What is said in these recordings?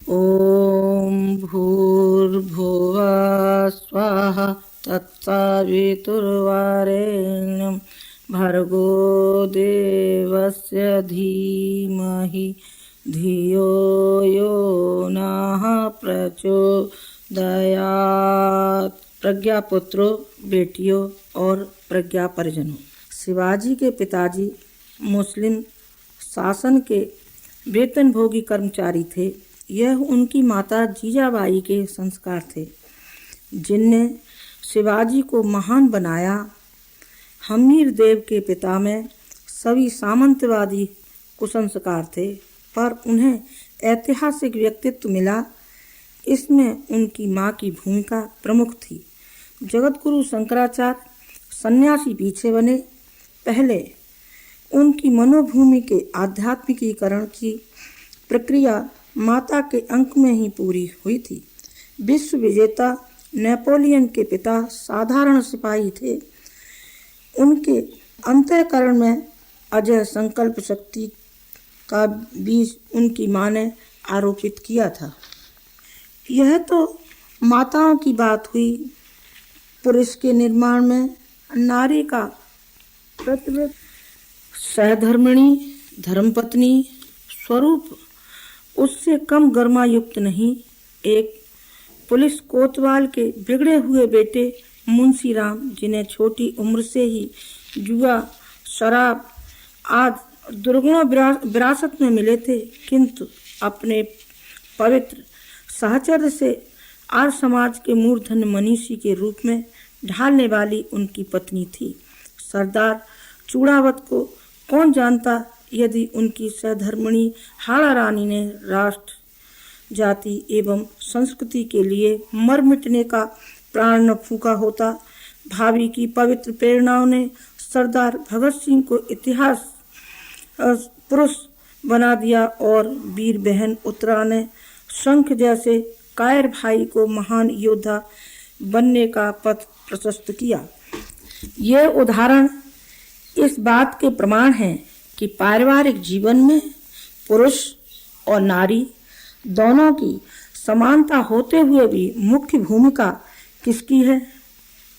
ॐ भूर्भुवः स्वः तत्सवितुर्वरेण्यं भर्गो देवस्य धीमहि धियो यो नः प्रचोदयात्। प्रज्ञापुत्रों, बेटियों और प्रज्ञा परिजनों, शिवाजी के पिताजी मुस्लिम शासन के वेतनभोगी कर्मचारी थे। यह उनकी माता जीजाबाई के संस्कार थे जिनने शिवाजी को महान बनाया। हमीर देव के पिता में सभी सामंतवादी कुसंस्कार थे, पर उन्हें ऐतिहासिक व्यक्तित्व मिला। इसमें उनकी मां की भूमिका प्रमुख थी। जगतगुरु शंकराचार्य सन्यासी पीछे बने। पहले उनकी मनोभूमि के आध्यात्मिकीकरण की प्रक्रिया माता के अंक में ही पूरी हुई थी। विश्व विजेता नेपोलियन के पिता साधारण सिपाही थे। उनके अंतःकरण में अजय संकल्प शक्ति का बीज उनकी मां ने आरोपित किया था। यह तो माताओं की बात हुई। पुरुष के निर्माण में नारी का प्रतिबिंब सहधर्मिणी धर्मपत्नी स्वरूप उससे कम गर्मा युक्त नहीं। एक पुलिस कोतवाल के बिगड़े हुए बेटे मुंशीराम, जिन्हें छोटी उम्र से ही जुआ, शराब आदि दुर्गुणों विरासत में मिले थे, किंतु अपने पवित्र साहचर्य से आर्य समाज के मूर्धन्य मनीषी के रूप में ढालने वाली उनकी पत्नी थी। सरदार चूड़ावत को कौन जानता यदि उनकी सहधर्मिणी हाड़ा रानी ने राष्ट्र, जाति एवं संस्कृति के लिए मर मिटने का प्राण न फूंका होता। भावी की पवित्र प्रेरणाओं ने सरदार भगत सिंह को इतिहास पुरुष बना दिया और वीर बहन उत्तरा ने शंख जैसे कायर भाई को महान योद्धा बनने का पथ प्रशस्त किया। ये उदाहरण इस बात के प्रमाण हैं कि पारिवारिक जीवन में पुरुष और नारी दोनों की समानता होते हुए भी मुख्य भूमिका किसकी है,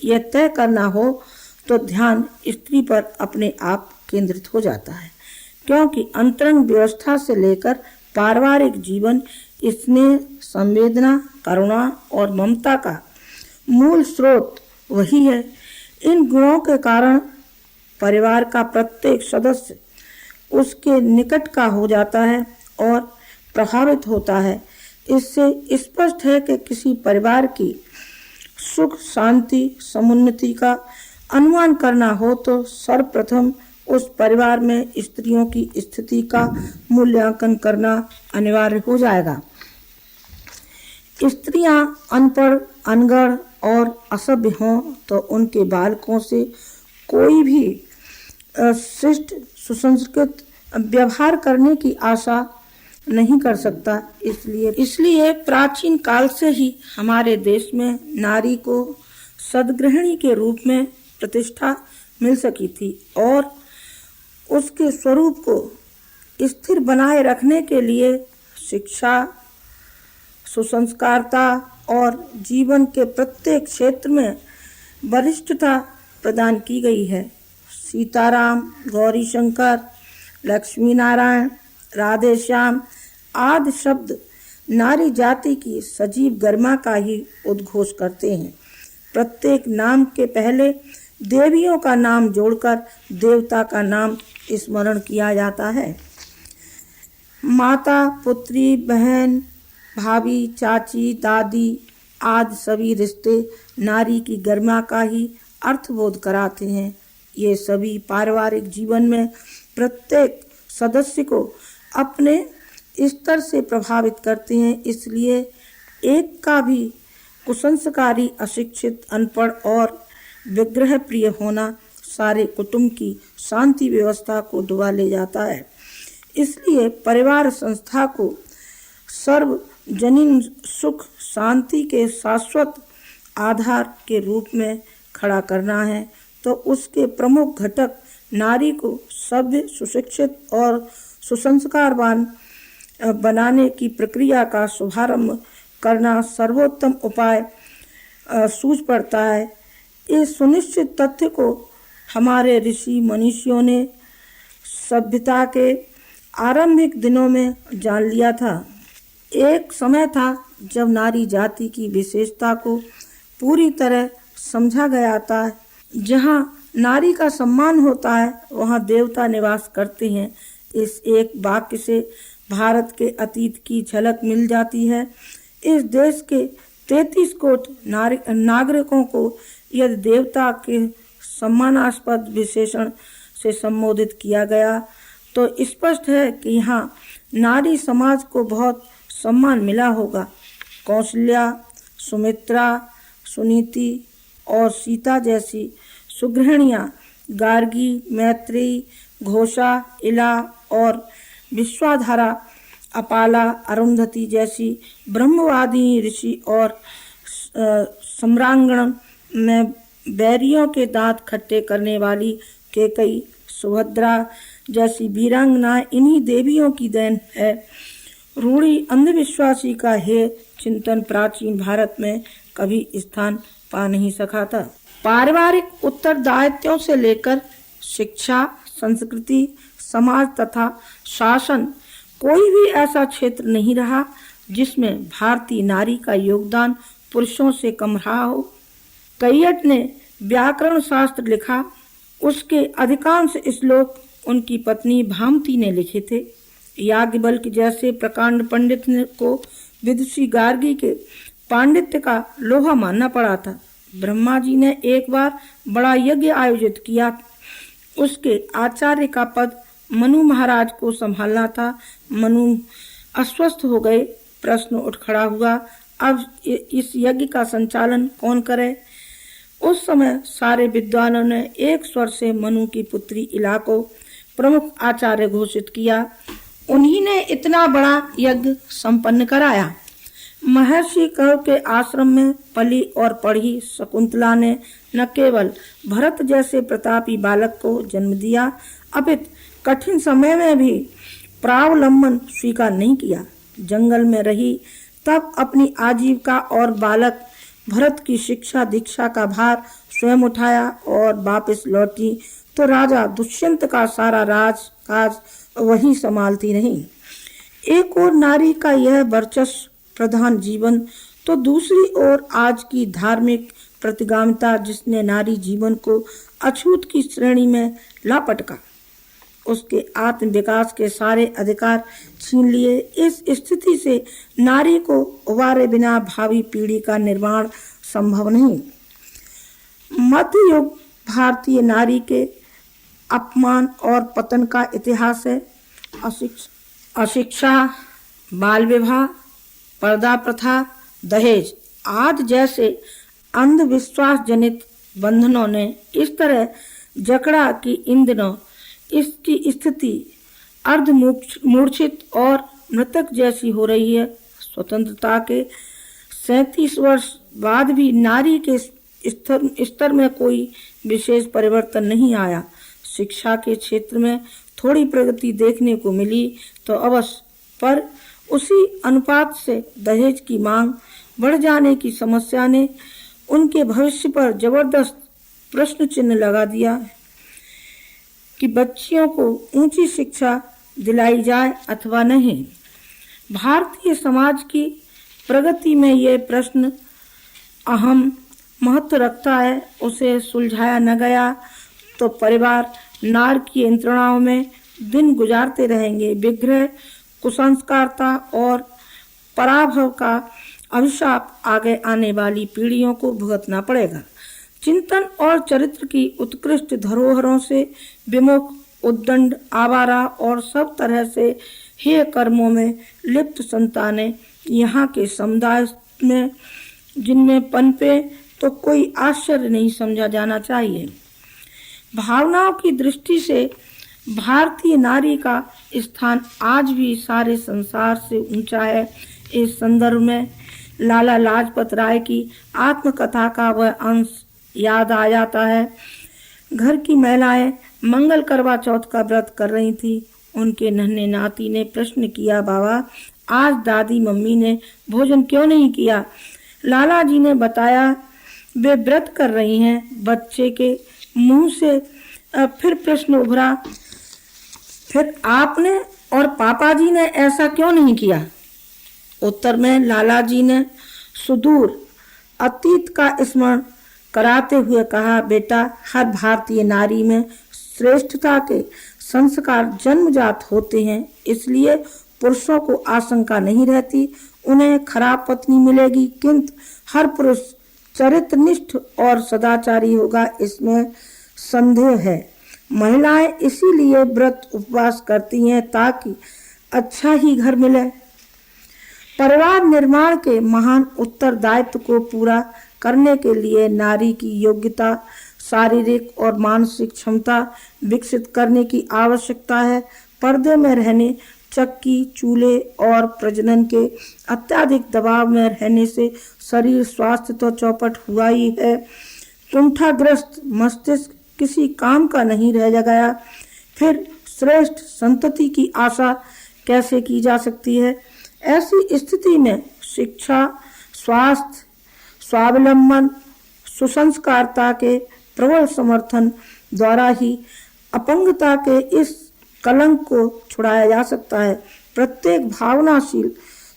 यह तय करना हो तो ध्यान स्त्री पर अपने आप केंद्रित हो जाता है, क्योंकि अंतरंग व्यवस्था से लेकर पारिवारिक जीवन स्नेह, संवेदना, करुणा और ममता का मूल स्रोत वही है। इन गुणों के कारण परिवार का प्रत्येक सदस्य उसके निकट का हो जाता है और प्रभावित होता है। इससे स्पष्ट है कि किसी परिवार की सुख, शांति, समुन्नति का अनुमान करना हो तो सर्वप्रथम उस परिवार में स्त्रियों की स्थिति का मूल्यांकन करना अनिवार्य हो जाएगा। स्त्रियां अनपढ़, अनगढ़ और असभ्य हों तो उनके बालकों से कोई भी शिष्ट, सुसंस्कृत व्यवहार करने की आशा नहीं कर सकता। इसलिए प्राचीन काल से ही हमारे देश में नारी को सद्गृहिणी के रूप में प्रतिष्ठा मिल सकी थी और उसके स्वरूप को स्थिर बनाए रखने के लिए शिक्षा, सुसंस्कारता और जीवन के प्रत्येक क्षेत्र में वरिष्ठता प्रदान की गई है। सीताराम, गौरी शंकर, लक्ष्मी नारायण, राधे श्याम आदि शब्द नारी जाति की सजीव गरिमा का ही उद्घोष करते हैं। प्रत्येक नाम के पहले देवियों का नाम जोड़कर देवता का नाम स्मरण किया जाता है। माता, पुत्री, बहन, भाभी, चाची, दादी आदि सभी रिश्ते नारी की गरिमा का ही अर्थबोध कराते हैं। ये सभी पारिवारिक जीवन में प्रत्येक सदस्य को अपने स्तर से प्रभावित करते हैं। इसलिए एक का भी कुसंस्कारी, अशिक्षित, अनपढ़ और विग्रह प्रिय होना सारे कुटुंब की शांति व्यवस्था को डुबा ले जाता है। इसलिए परिवार संस्था को सर्वजनीन सुख, शांति के शाश्वत आधार के रूप में खड़ा करना है तो उसके प्रमुख घटक नारी को सभ्य, सुशिक्षित और सुसंस्कारवान बनाने की प्रक्रिया का शुभारंभ करना सर्वोत्तम उपाय सूझ पड़ता है। इस सुनिश्चित तथ्य को हमारे ऋषि मनीषियों ने सभ्यता के आरंभिक दिनों में जान लिया था। एक समय था जब नारी जाति की विशेषता को पूरी तरह समझा गया था। जहाँ नारी का सम्मान होता है वहाँ देवता निवास करते हैं। इस एक वाक्य से भारत के अतीत की झलक मिल जाती है। इस देश के 33 करोड़ नागरिकों को यदि देवता के सम्मानास्पद विशेषण से संबोधित किया गया तो स्पष्ट है कि यहाँ नारी समाज को बहुत सम्मान मिला होगा। कौशल्या, सुमित्रा, सुनीति और सीता जैसी सुगृहिणियाँ गार्गी, मैत्रेयी, घोषा, इला और विश्वाधारा, अपाला, अरुंधति जैसी ब्रह्मवादी ऋषि और सम्रांगण में बैरियों के दांत खट्टे करने वाली केकई, सुभद्रा जैसी वीरांगना इन्हीं देवियों की देन है। रूढ़ी अंधविश्वासी का हे चिंतन प्राचीन भारत में कभी स्थान पा नहीं सका था। पारिवारिक उत्तरदायित्वों से लेकर शिक्षा, संस्कृति, समाज तथा शासन कोई भी ऐसा क्षेत्र नहीं रहा जिसमें भारतीय नारी का योगदान पुरुषों से कम रहा हो। कैयट ने व्याकरण शास्त्र लिखा, उसके अधिकांश श्लोक उनकी पत्नी भामती ने लिखे थे। याज्ञवल्क्य जैसे प्रकांड पंडित को विदुषी गार्गी के पांडित्य का लोहा मानना पड़ा था। ब्रह्मा जी ने एक बार बड़ा यज्ञ आयोजित किया, उसके आचार्य का पद मनु महाराज को संभालना था। मनु अस्वस्थ हो गए। प्रश्न उठ खड़ा हुआ, अब इस यज्ञ का संचालन कौन करे? उस समय सारे विद्वानों ने एक स्वर से मनु की पुत्री इला को प्रमुख आचार्य घोषित किया। उन्हीं ने इतना बड़ा यज्ञ संपन्न कराया। महर्षि कर्ण के आश्रम में पली और पढ़ी शकुंतला ने न केवल भरत जैसे प्रतापी बालक को जन्म दिया, अपितु कठिन समय में भी प्रावलंबन स्वीकार नहीं किया। जंगल में रही, तब अपनी आजीविका और बालक भरत की शिक्षा दीक्षा का भार स्वयं उठाया और वापस लौटी तो राजा दुष्यंत का सारा राजकाज वही संभालती रही। एक और नारी का यह वर्चस्व प्रधान जीवन तो दूसरी ओर आज की धार्मिक प्रतिगामिता जिसने नारी जीवन को अछूत की श्रेणी में लापटका, उसके आत्म विकास के सारे अधिकार छीन लिए। इस स्थिति से नारी को उबारे बिना भावी पीढ़ी का निर्माण संभव नहीं। मध्य युग भारतीय नारी के अपमान और पतन का इतिहास है। अशिक्षा, बाल विवाह, पर्दा प्रथा, दहेज आदि जैसे अंधविश्वास जनित बंधनों ने इस तरह जकड़ा कि इन दिनों इसकी स्थिति अर्धमूर्छित और मृतक जैसी हो रही है। स्वतंत्रता के 37 वर्ष बाद भी नारी के स्तर में कोई विशेष परिवर्तन नहीं आया। शिक्षा के क्षेत्र में थोड़ी प्रगति देखने को मिली तो अवश्य, पर उसी अनुपात से दहेज की मांग बढ़ जाने की समस्या ने उनके भविष्य पर जबरदस्त प्रश्न चिन्ह लगा दिया कि बच्चियों को ऊंची शिक्षा दिलाई जाए अथवा नहीं। भारतीय समाज की प्रगति में ये प्रश्न अहम महत्व रखता है। उसे सुलझाया न गया तो परिवार नार की यंत्रणाओं में दिन गुजारते रहेंगे। विग्रह, कुसंस्कारता और पराभव का अभिशाप आगे आने वाली पीढ़ियों को भुगतना पड़ेगा। चिंतन और चरित्र की उत्कृष्ट धरोहरों से विमुख, उद्दंड, आवारा और सब तरह से हेय कर्मों में लिप्त संतानें यहाँ के समुदाय में जिनमें पनपे तो कोई आश्चर्य नहीं समझा जाना चाहिए। भावनाओं की दृष्टि से भारतीय नारी का स्थान आज भी सारे संसार से ऊंचा है। इस संदर्भ में लाला लाजपत राय की आत्मकथा का वह अंश याद आ जाता है। घर की महिलाएं मंगल करवा चौथ का व्रत कर रही थी। उनके नन्हे नाती ने प्रश्न किया, बाबा आज दादी मम्मी ने भोजन क्यों नहीं किया? लाला जी ने बताया, वे व्रत कर रही हैं। बच्चे के मुंह से फिर प्रश्न उभरा, फिर आपने और पापा जी ने ऐसा क्यों नहीं किया? उत्तर में लाला जी ने सुदूर अतीत का स्मरण कराते हुए कहा, बेटा हर भारतीय नारी में श्रेष्ठता के संस्कार जन्मजात होते हैं, इसलिए पुरुषों को आशंका नहीं रहती उन्हें खराब पत्नी मिलेगी, किंतु हर पुरुष चरित्रनिष्ठ और सदाचारी होगा, इसमें संदेह है। महिलाएं इसीलिए व्रत उपवास करती हैं ताकि अच्छा ही घर मिले। परिवार निर्माण के महान उत्तरदायित्व को पूरा करने के लिए नारी की योग्यता, शारीरिक और मानसिक क्षमता विकसित करने की आवश्यकता है। पर्दे में रहने, चक्की, चूल्हे और प्रजनन के अत्यधिक दबाव में रहने से शरीर स्वास्थ्य तो चौपट हुआ ही है, कुंठाग्रस्त मस्तिष्क किसी काम का नहीं रह गया। फिर श्रेष्ठ संतति की आशा कैसे की जा सकती है? ऐसी स्थिति में शिक्षा, स्वास्थ्य, स्वावलंबन, सुसंस्कारता के प्रबल समर्थन द्वारा ही अपंगता के इस कलंक को छुड़ाया जा सकता है। प्रत्येक भावनाशील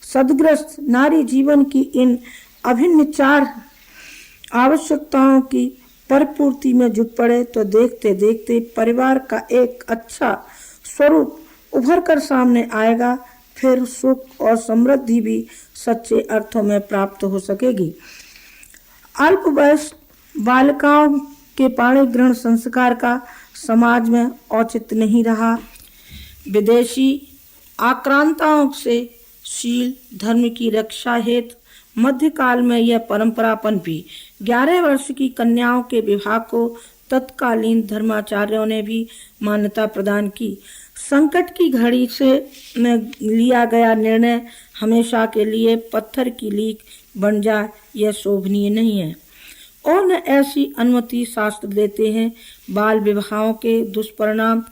सदग्रस्त नारी जीवन की इन अभिन्न चार आवश्यकताओं की परिपूर्ति में जुट पड़े तो देखते देखते परिवार का एक अच्छा स्वरूप उभर कर सामने आएगा। फिर सुख और समृद्धि भी सच्चे अर्थों में प्राप्त हो सकेगी। अल्पवयस्क बालिकाओं के पाणी ग्रहण संस्कार का समाज में औचित्य नहीं रहा। विदेशी आक्रांताओं से शील धर्म की रक्षा हेतु मध्यकाल में यह परंपरा पनपी। 11 वर्ष की कन्याओं के विवाह को तत्कालीन धर्माचार्यों ने भी मान्यता प्रदान की। संकट की घड़ी से में लिया गया निर्णय हमेशा के लिए पत्थर की लीक बन जाए, यह शोभनीय नहीं है और न ऐसी अनुमति शास्त्र देते हैं। बाल विवाहों के दुष्परिणाम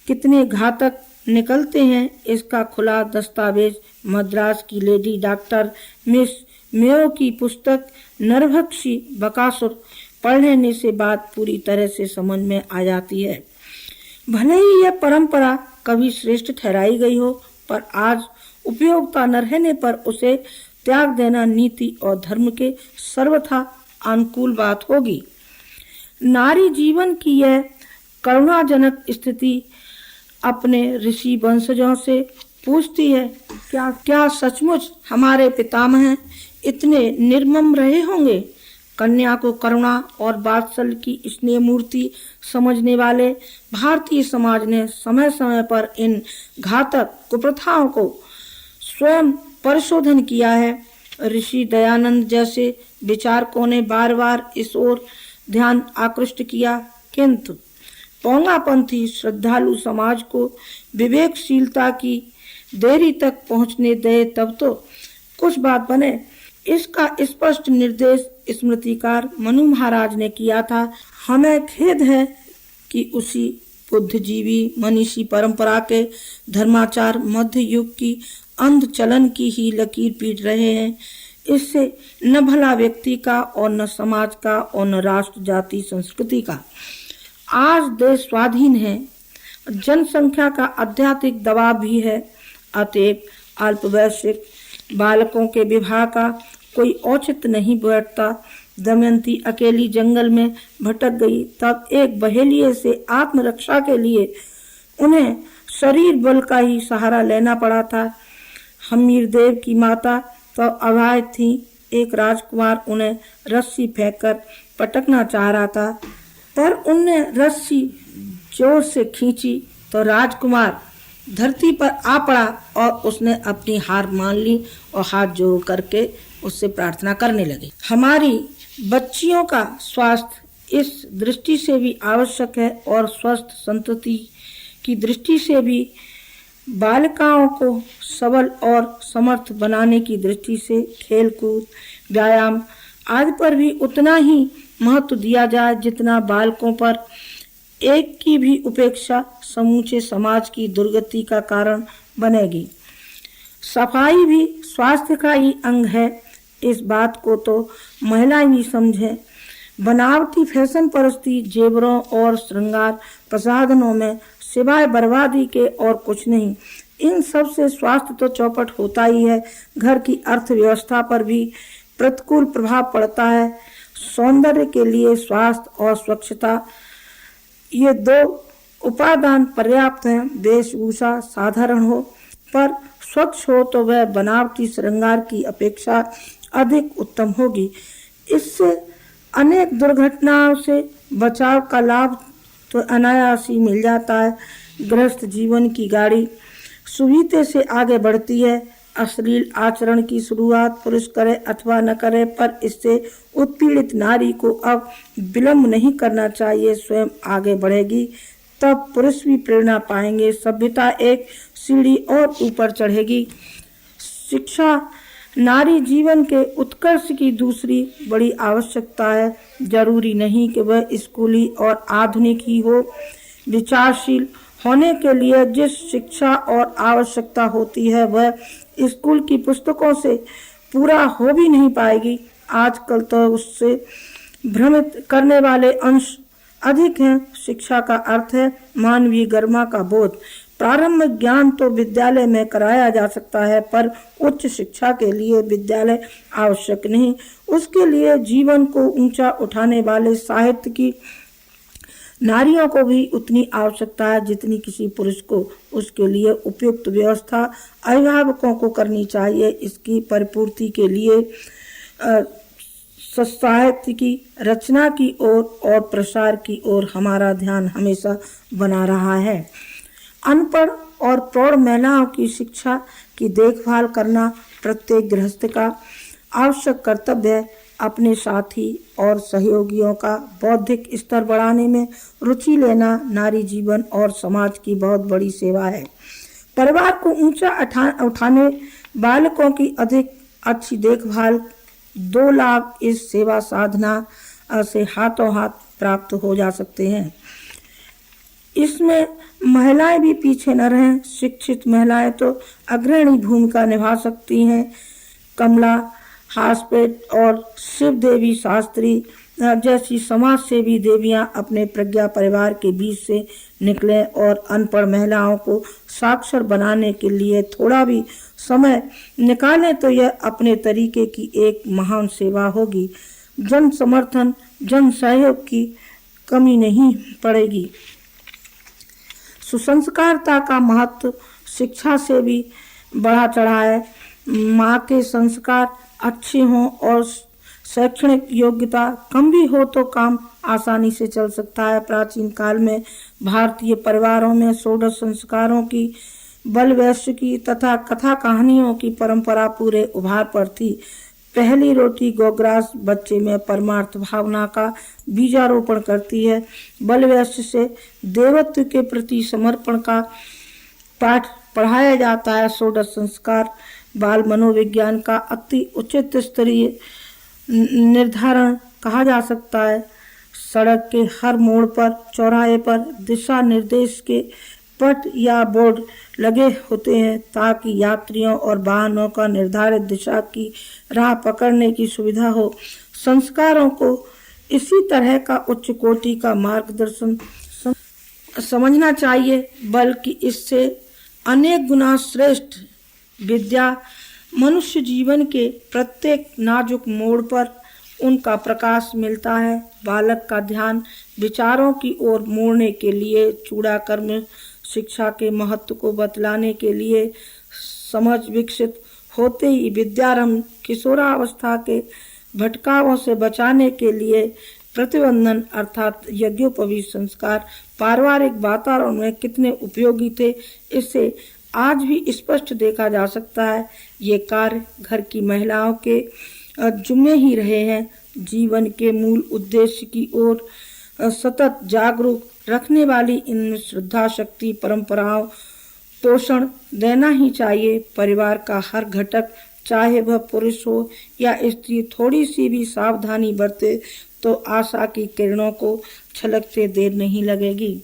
कितने घातक निकलते हैं, इसका खुला दस्तावेज मद्रास की लेडी डॉक्टर मिस मेयो की पुस्तक नरभक्षी बकासुर पढ़ लेने से बात पूरी तरह से समझ में आ जाती है। भले ही यह परंपरा कभी श्रेष्ठ ठहराई गई हो, पर आज उपयोगिता न रहने पर उसे त्याग देना नीति और धर्म के सर्वथा अनुकूल बात होगी। नारी जीवन की यह करुणाजनक स्थिति अपने ऋषि वंशजों से पूछती है, क्या सचमुच हमारे पितामह इतने निर्मम रहे होंगे? कन्या को करुणा और वात्सल्य की स्नेह मूर्ति समझने वाले भारतीय समाज ने समय समय पर इन घातक कुप्रथाओं को स्वयं परिशोधन किया है। ऋषि दयानंद जैसे विचारकों ने बार बार इस ओर ध्यान आकृष्ट किया, किंतु पोंगापंथी श्रद्धालु समाज को विवेकशीलता की देरी तक पहुंचने दे तब तो कुछ बात बने। इसका स्पष्ट निर्देश स्मृतिकार मनु महाराज ने किया था। हमें खेद है कि उसी बुद्धिजीवी मनीषी परंपरा के धर्माचार मध्य युग की अंध चलन की ही लकीर पीट रहे हैं। इससे न भला व्यक्ति का और न समाज का और न राष्ट्र जाति संस्कृति का। आज देश स्वाधीन है, जनसंख्या का आध्यात्मिक दबाव भी है, अतएव अल्पवयस्क बालकों के विवाह का कोई औचित्य नहीं बैठता। दमयंती अकेली जंगल में भटक गई, तब एक बहेलिये से आत्मरक्षा के लिए उन्हें शरीर बल का ही सहारा लेना पड़ा था। हमीर देव की माता तो अभाय थी। एक राजकुमार उन्हें रस्सी फेंककर पटकना चाह रहा था, पर उनने रस्सी जोर से खींची तो राजकुमार धरती पर आ पड़ा और उसने अपनी हार मान ली और हाथ जोड़ करके उससे प्रार्थना करने लगे। हमारी बच्चियों का स्वास्थ्य इस दृष्टि से भी आवश्यक है और स्वस्थ संतति की दृष्टि से भी बालिकाओं को सबल और समर्थ बनाने की दृष्टि से खेलकूद, व्यायाम आदि पर भी उतना ही महत्व दिया जाए जितना बालकों पर। एक की भी उपेक्षा समूचे समाज की दुर्गति का कारण बनेगी। सफाई भी स्वास्थ्य का ही अंग है, इस बात को तो महिलाएं भी समझें। बनावटी फैशन परस्ती जेवरों और श्रृंगार प्रसाधनों में सिवाय बर्बादी के और कुछ नहीं। इन सब से स्वास्थ्य तो चौपट होता ही है, घर की अर्थव्यवस्था पर भी प्रतिकूल प्रभाव पड़ता है। सौंदर्य के लिए स्वास्थ्य और स्वच्छता, ये दो उपादान पर्याप्त हैं। वेशभूषा साधारण हो पर स्वच्छ हो तो वह बनावटी श्रृंगार की अपेक्षा अधिक उत्तम होगी। इससे अनेक दुर्घटनाओं से बचाव का लाभ तो अनायास ही मिल जाता है। गृहस्थ जीवन की गाड़ी सुविधा से आगे बढ़ती है। अश्लील आचरण की शुरुआत पुरुष करे अथवा न करे, पर इससे उत्पीड़ित नारी को अब विलंब नहीं करना चाहिए, स्वयं आगे बढ़ेगी तब पुरुष भी प्रेरणा पाएंगे, सभ्यता एक सीढ़ी और ऊपर चढ़ेगी। शिक्षा नारी जीवन के उत्कर्ष की दूसरी बड़ी आवश्यकता है। जरूरी नहीं कि वह स्कूली और आधुनिक ही हो। विचारशील होने के लिए जिस शिक्षा और आवश्यकता होती है वह स्कूल की पुस्तकों से पूरा हो भी नहीं पाएगी। आजकल तो उससे भ्रमित करने वाले अंश अधिक हैं। शिक्षा का अर्थ है मानवीय गरिमा का बोध। प्रारंभिक ज्ञान तो विद्यालय में कराया जा सकता है, पर उच्च शिक्षा के लिए विद्यालय आवश्यक नहीं। उसके लिए जीवन को ऊंचा उठाने वाले साहित्य की नारियों को भी उतनी आवश्यकता है जितनी किसी पुरुष को। उसके लिए उपयुक्त व्यवस्था अभिभावकों को करनी चाहिए। इसकी परिपूर्ति के लिए साहित्य की रचना की ओर और प्रसार की ओर हमारा ध्यान हमेशा बना रहा है। अनपढ़ और प्रौढ़ महिलाओं की शिक्षा की देखभाल करना प्रत्येक गृहस्थ का आवश्यक कर्तव्य है। अपने साथी और सहयोगियों का बौद्धिक स्तर बढ़ाने में रुचि लेना नारी जीवन और समाज की बहुत बड़ी सेवा है। परिवार को ऊंचा उठाने बालकों की अधिक अच्छी देखभाल, 2 लाभ इस सेवा साधना से हाथों हाथ प्राप्त हो जा सकते हैं। इसमें महिलाएं भी पीछे न रहें। शिक्षित महिलाएं तो अग्रणी भूमिका निभा सकती हैं। कमला हास्पेट और शिव देवी शास्त्री जैसी समाज सेवी देवियां अपने प्रज्ञा परिवार के बीच से निकले और अनपढ़ महिलाओं को साक्षर बनाने के लिए थोड़ा भी समय निकालें तो यह अपने तरीके की एक महान सेवा होगी। जन समर्थन, जन सहयोग की कमी नहीं पड़ेगी। सुसंस्कारता का महत्व शिक्षा से भी बढ़ा चढ़ा है। माँ के संस्कार अच्छे हों और शैक्षणिक योग्यता कम भी हो तो काम आसानी से चल सकता है। प्राचीन काल में भारतीय परिवारों में षोडश संस्कारों की, बलवैश्य की तथा कथा कहानियों की परंपरा पूरे उभार पर थी। पहली रोटी गोग्रास बच्चे में परमार्थ भावना का बीजारोपण करती है। बलवैश्य से देवत्व के प्रति समर्पण का पाठ पढ़ाया जाता है। षोडश संस्कार बाल मनोविज्ञान का अति उच्च स्तरीय निर्धारण कहा जा सकता है। सड़क के हर मोड़ पर, चौराहे पर दिशा निर्देश के पट या बोर्ड लगे होते हैं ताकि यात्रियों और वाहनों का निर्धारित दिशा की राह पकड़ने की सुविधा हो। संस्कारों को इसी तरह का उच्च कोटि का मार्गदर्शन समझना चाहिए, बल्कि इससे अनेक गुना श्रेष्ठ विद्या मनुष्य जीवन के प्रत्येक नाजुक मोड़ पर उनका प्रकाश मिलता है। बालक का ध्यान विचारों की ओर मोड़ने के लिए चूड़ाकर्म शिक्षा के महत्व को बतलाने के लिए समझ विकसित होते ही विद्यारंभ किशोरावस्था के भटकावों से बचाने के लिए प्रतिबंधन अर्थात यज्ञोपवीत संस्कार पारिवारिक वातावरण में कितने उपयोगी थे, इससे आज भी स्पष्ट देखा जा सकता है। ये कार्य घर की महिलाओं के जुम्मे ही रहे हैं। जीवन के मूल उद्देश्य की ओर सतत जागरूक रखने वाली इन श्रद्धा शक्ति परंपराओं पोषण देना ही चाहिए। परिवार का हर घटक चाहे वह पुरुष हो या स्त्री थोड़ी सी भी सावधानी बरते तो आशा की किरणों को छलकते देर नहीं लगेगी।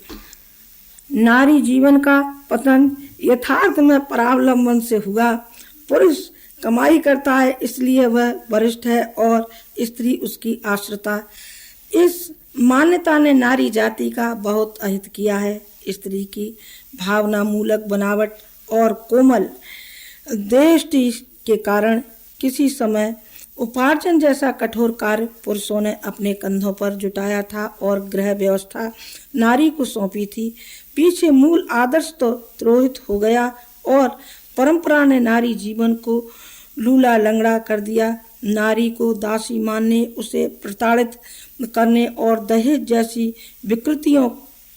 नारी जीवन का पतन यथार्थ में परावलंबन से हुआ। पुरुष कमाई करता है इसलिए वह वरिष्ठ है और स्त्री उसकी आश्रिता। इस मान्यता ने नारी जाति का बहुत अहित किया है। स्त्री की भावना मूलक बनावट और कोमल देहष्टि के कारण किसी समय उपार्जन जैसा कठोर कार्य पुरुषों ने अपने कंधों पर जुटाया था और गृह व्यवस्था नारी को सौंपी थी। पीछे मूल आदर्श तो द्रोहित हो गया और परंपरा ने नारी जीवन को लूला लंगड़ा कर दिया। नारी को दासी मानने, उसे प्रताड़ित करने और दहेज जैसी विकृतियों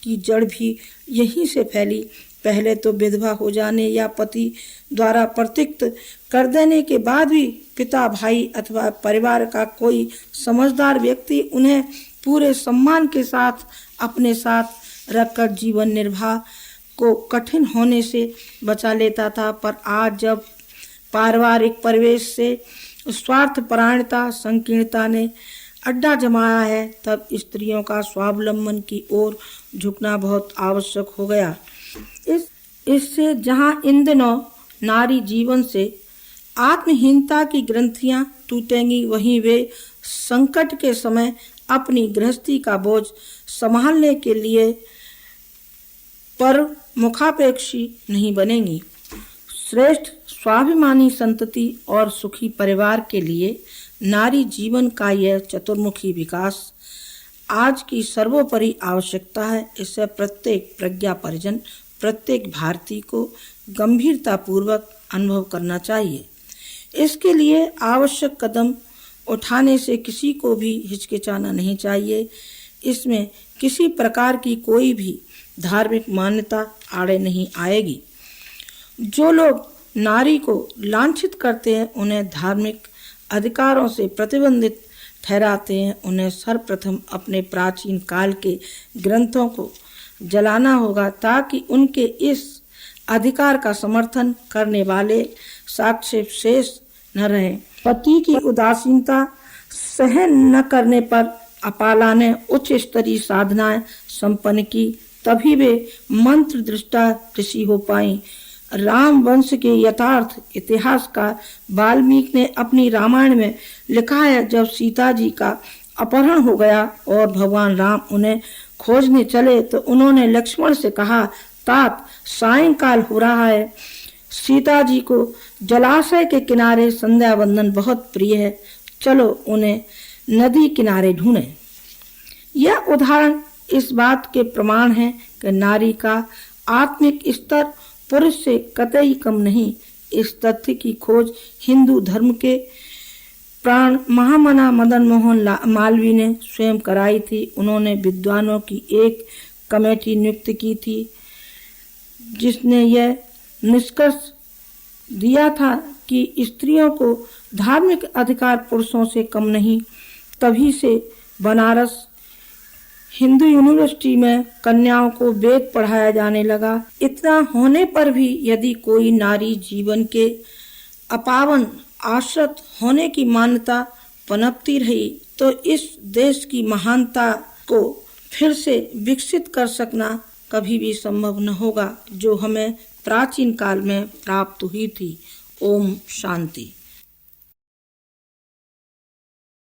की जड़ भी यहीं से फैली। पहले तो विधवा हो जाने या पति द्वारा प्रतिक्त कर देने के बाद भी पिता, भाई अथवा परिवार का कोई समझदार व्यक्ति उन्हें पूरे सम्मान के साथ अपने साथ रखकर जीवन निर्वाह को कठिन होने से बचा लेता था। पर आज जब पारिवारिक परिवेश से स्वार्थपरायणता, संकीर्णता ने अड्डा जमाया है, तब स्त्रियों का स्वावलंबन की ओर झुकना बहुत आवश्यक हो गया। इससे जहां इन दिनों नारी जीवन से आत्महीनता की ग्रंथियां टूटेंगी, वहीं वे संकट के समय अपनी गृहस्थी का बोझ संभालने के लिए पर मुखापेक्षी नहीं बनेंगी। श्रेष्ठ स्वाभिमानी संतति और सुखी परिवार के लिए नारी जीवन का यह चतुर्मुखी विकास आज की सर्वोपरि आवश्यकता है। इसे प्रत्येक प्रज्ञा परिजन, प्रत्येक भारतीय को गंभीरता पूर्वक अनुभव करना चाहिए। इसके लिए आवश्यक कदम उठाने से किसी को भी हिचकिचाना नहीं चाहिए। इसमें किसी प्रकार की कोई भी धार्मिक मान्यता आड़े नहीं आएगी। जो लोग नारी को लांछित करते हैं, उन्हें धार्मिक अधिकारों से प्रतिबंधित ठहराते हैं, उन्हें सर्वप्रथम अपने प्राचीन काल के ग्रंथों को जलाना होगा ताकि उनके इस अधिकार का समर्थन करने वाले साक्ष्य शेष न रहे। पति की उदासीनता सहन न करने पर अपाला ने उच्च स्तरीय साधनाएं संपन्न की, तभी वे मंत्र दृष्टा ऋषि हो पाई। राम वंश के यथार्थ इतिहास का वाल्मीकि ने अपनी रामायण में लिखा है। जब सीता जी का अपहरण हो गया और भगवान राम उन्हें खोजने चले तो उन्होंने लक्ष्मण से कहा, तात सायंकाल हो रहा है, सीता जी को जलाशय के किनारे संध्या वंदन बहुत प्रिय है, चलो उन्हें नदी किनारे ढूंढें। यह उदाहरण इस बात के प्रमाण है कि नारी का आत्मिक स्तर पुरुष से कतई कम नहीं। इस तथ्य की खोज हिंदू धर्म के प्राण महामना मदन मोहन मालवीय ने स्वयं कराई थी। उन्होंने विद्वानों की एक कमेटी नियुक्त की थी जिसने यह निष्कर्ष दिया था कि स्त्रियों को धार्मिक अधिकार पुरुषों से कम नहीं। तभी से बनारस हिंदू यूनिवर्सिटी में कन्याओं को वेद पढ़ाया जाने लगा। इतना होने पर भी यदि कोई नारी जीवन के अपावन आश्रित होने की मान्यता पनपती रही तो इस देश की महानता को फिर से विकसित कर सकना कभी भी संभव न होगा, जो हमें प्राचीन काल में प्राप्त हुई थी। ओम शांति।